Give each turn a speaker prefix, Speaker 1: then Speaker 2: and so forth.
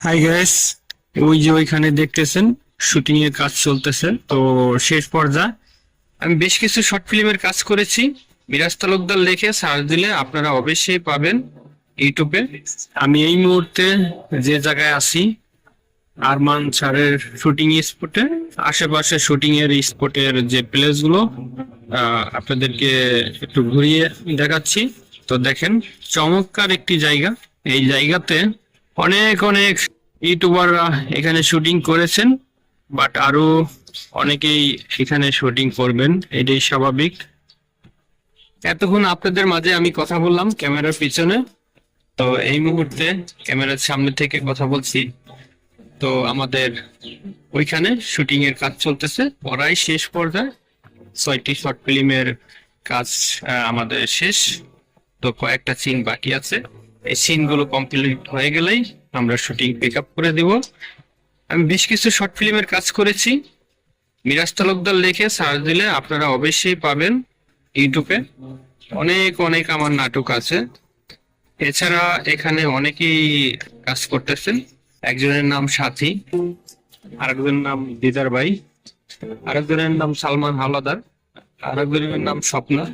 Speaker 1: Hi guys, ওই যে ওইখানে দেখতেছেন শুটিং এর কাজ চলতেছে। তো শেষ পর্যায়ে আমি বেশ কিছু শর্ট ফিল্মের কাজ করেছি। মিরাজ তালুকদার লিখে সার্চ দিলে আপনারা অবশ্যই পাবেন ইউটিউবে। আমি এই মুহূর্তে যে জায়গায় আছি আরমান স্যারের শুটিং স্পটে, আশেপাশে শুটিং এর স্পটের যে প্লেস গুলো আপনাদেরকে একটু ঘুরিয়ে দেখাচ্ছি। তো দেখেন, চমৎকার একটি জায়গা। এই জায়গাতে অনেক অনেক ইউটিউবাররা এখানে শুটিং করেছেন, বাট আরো অনেকেই এখানে শুটিং করবেন, এটাই স্বাভাবিক। এতক্ষণ আপনাদের মাঝে আমি কথা বললাম ক্যামেরার পিছনে, তো এই মুহূর্তে ক্যামেরার সামনে থেকে কথা বলছি। তো আমাদের ওইখানে শুটিং এর কাজ চলতেছে, প্রায় শেষ পর্যায়ে। 6টি শর্ট ফিল্মের কাজ আমাদের শেষ। তো কয়েকটা সিন বাকি আছে, এই সিন গুলো কমপ্লিট হয়ে গেলেই আমরা শুটিং পিক আপ করে দিব। আমি বেশ কিছু শর্ট ফিল্মের কাজ করেছি। মিরাজ তালুকদার লিখে সার্চ দিলে আপনারা অবশ্যই পাবেন ইউটিউবে। অনেক অনেক আমার নাটক আছে। এছাড়া এখানে অনেকেই কাজ করতেছেন। একজনের নাম সাথী, আরেকজনের নাম দিদার ভাই, আরেকজনের নাম সালমান হাওলাদার, আরেকজনের নাম স্বপ্না।